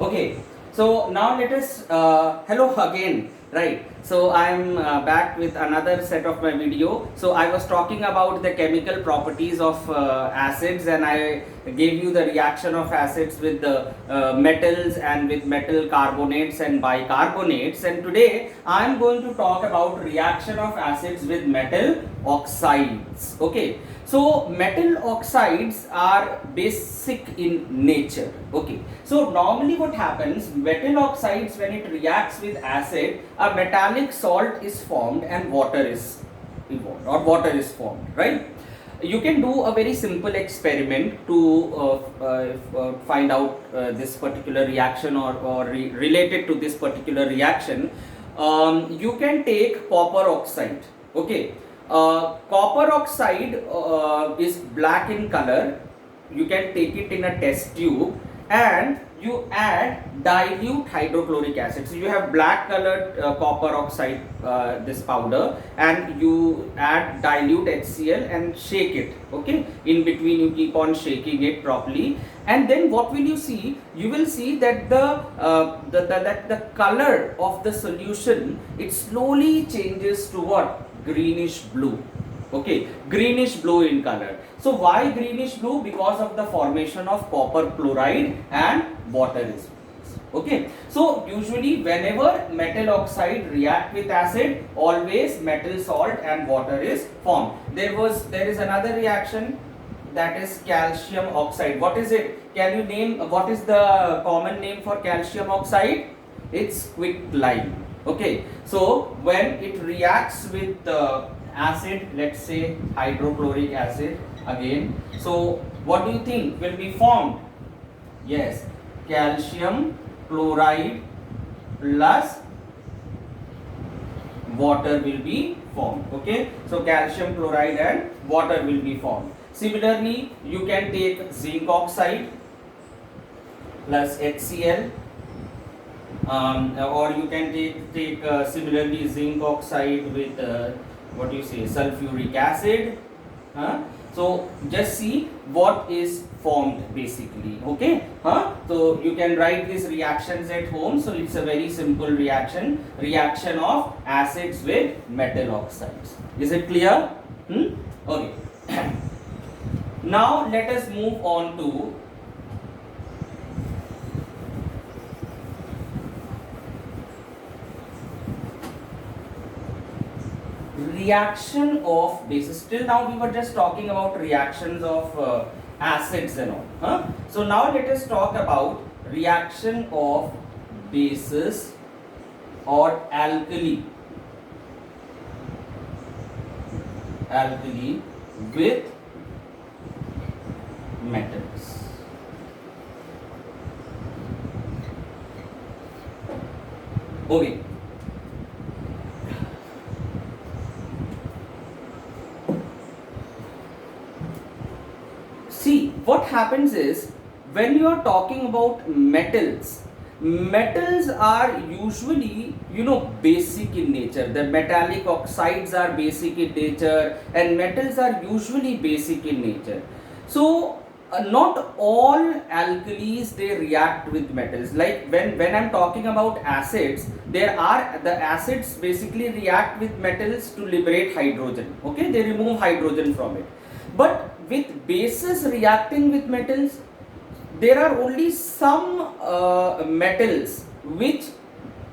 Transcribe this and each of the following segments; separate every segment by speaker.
Speaker 1: Okay, so now let us hello again, right? So I'm back with another set of my video. So I was talking about the chemical properties of acids, and I gave you the reaction of acids with the metals and with metal carbonates and bicarbonates. And today I'm going to talk about reaction of acids with metal oxides. Okay, so metal oxides are basic in nature. Okay, so normally what happens, metal oxides, when it reacts with acid, a metallic salt is formed and water is evolved, or water is formed, right? You can do a very simple experiment to find out this particular reaction, or related to this particular reaction. You can take copper oxide. Okay, copper oxide is black in color. You can take it in a test tube and you add dilute hydrochloric acid. So you have black colored copper oxide, this powder, and you add dilute HCl and shake it. Okay, in between you keep on shaking it properly, and then what will you see? You will see that the color of the solution, it slowly changes to what? Greenish blue. Okay, greenish blue in color. So why greenish blue? Because of the formation of copper chloride and water is. Okay, so usually whenever metal oxide react with acid, always metal salt and water is formed. There is another reaction, that is calcium oxide. What is it? Can you name what is the common name for calcium oxide? It's quicklime. Okay, so when it reacts with acid, let's say hydrochloric acid again, so what do you think will be formed? Yes, calcium chloride plus water will be formed. Okay, so calcium chloride and water will be formed. Similarly, you can take zinc oxide plus HCl, or you can take similarly zinc oxide with what you say, sulfuric acid. So just see what is formed basically. Okay, so you can write these reactions at home. So it's a very simple reaction of acids with metal oxides. Is it clear? Okay. Now let us move on to reaction of bases. Till now we were just talking about reactions of acids and all. So now let us talk about reaction of bases or alkali with metals. Okay. See, what happens is, when you are talking about metals are usually, basic in nature. The metallic oxides are basic in nature and metals are usually basic in nature. So not all alkalis, they react with metals. Like when I'm talking about acids, the acids basically react with metals to liberate hydrogen. Okay, they remove hydrogen from it. But with bases reacting with metals, there are only some metals which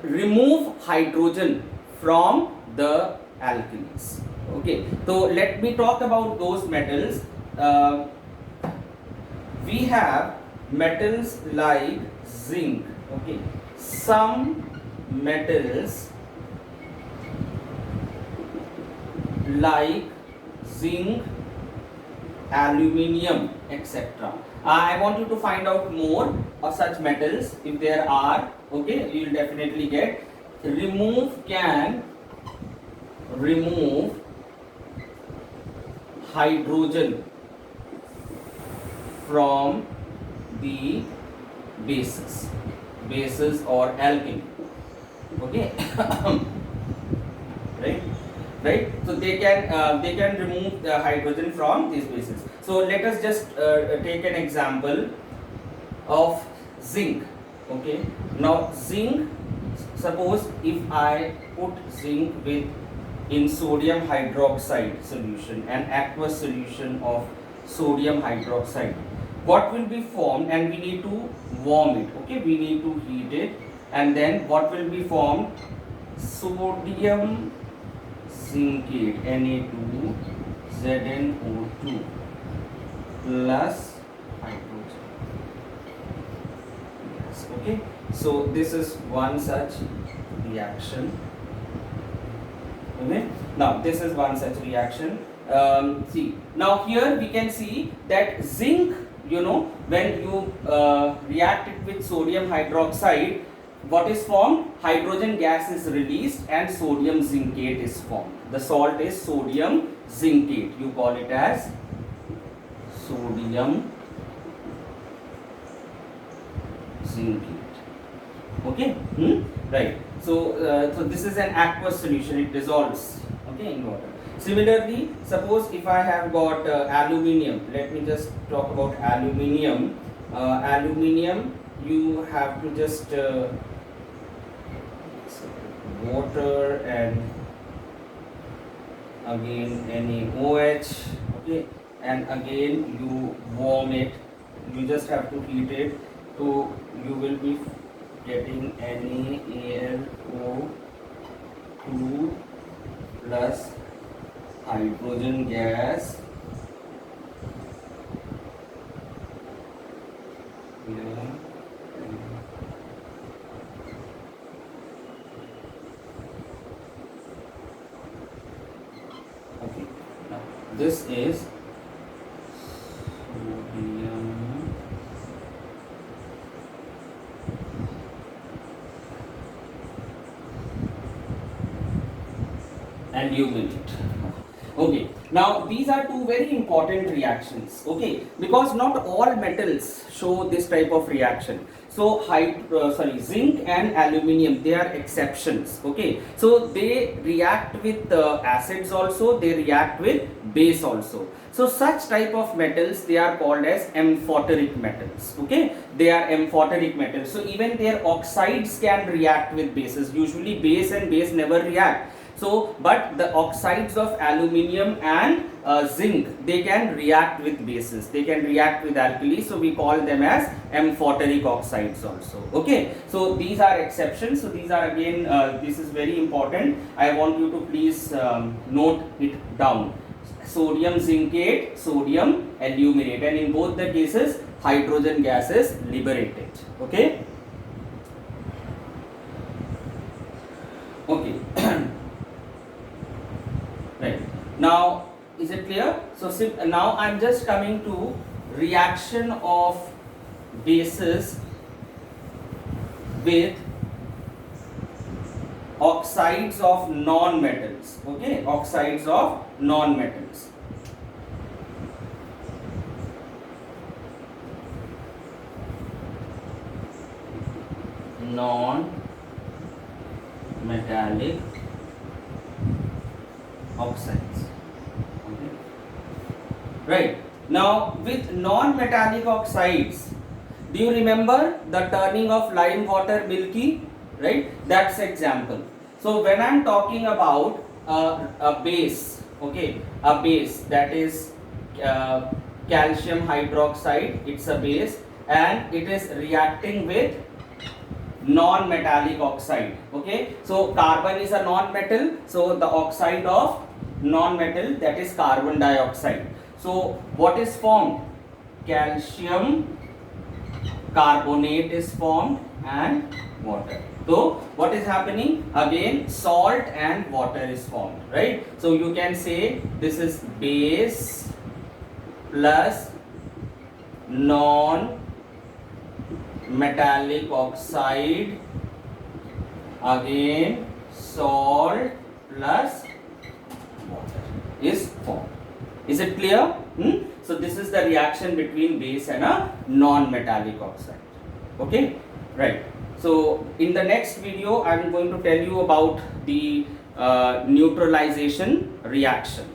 Speaker 1: remove hydrogen from the alkalis. Okay, so let me talk about those metals. We have metals like zinc. Okay, some metals like zinc, aluminium, etc. I want you to find out more of such metals if there are. Okay, you will definitely get. Can remove hydrogen from the bases or alkali. Okay. right, so they can remove the hydrogen from these bases. So let us just take an example of zinc. Okay, now zinc, suppose if I put zinc with in sodium hydroxide solution, an aqueous solution of sodium hydroxide, what will be formed, and we need to warm it. Okay, we need to heat it, and then what will be formed? Sodium zincate, Na2ZnO2 plus hydrogen. Yes, okay, so this is one such reaction. Okay, now this is one such reaction. See, now here we can see that zinc, when you react it with sodium hydroxide, what is formed? Hydrogen gas is released and sodium zincate is formed. The salt is sodium zincate. You call it as sodium zincate. Okay, right. So this is an aqueous solution. It dissolves, okay, in water. Similarly, suppose if I have got aluminium. Let me just talk about aluminium. Aluminium, you have to just water and again NaOH, okay, and again you warm it. You just have to heat it. So you will be getting NaAlO2 plus hydrogen gas. Okay, now this is sodium and illuminate. Okay, now these are two very important reactions, okay, because not all metals show this type of reaction. So zinc and aluminium, they are exceptions, okay. So they react with acids also, they react with base also. So such type of metals, they are called as amphoteric metals, okay. They are amphoteric metals. So even their oxides can react with bases. Usually base and base never react. So, but the oxides of aluminium and zinc, they can react with bases, they can react with alkali, so we call them as amphoteric oxides also, okay. So these are exceptions. So these are again, this is very important. I want you to please note it down. Sodium zincate, sodium aluminate, and in both the cases hydrogen gas is liberated, okay. Okay. Right, now is it clear? So now I am just coming to reaction of bases with oxides of non-metals, okay, oxides of non-metals. Non-metallic oxides, okay. Right, now with non-metallic oxides, do you remember the turning of lime water milky, right? That's example. So when I'm talking about a base, okay, a base, that is calcium hydroxide, it's a base and it is reacting with non-metallic oxide, okay. So carbon is a non-metal, so the oxide of non-metal, that is carbon dioxide. So what is formed? Calcium carbonate is formed and water. So what is happening? Again salt and water is formed, right? So you can say this is base plus non-metallic oxide, again salt plus water is formed. Is it clear? So this is the reaction between base and a non-metallic oxide, okay, right. So in the next video I am going to tell you about the neutralization reaction.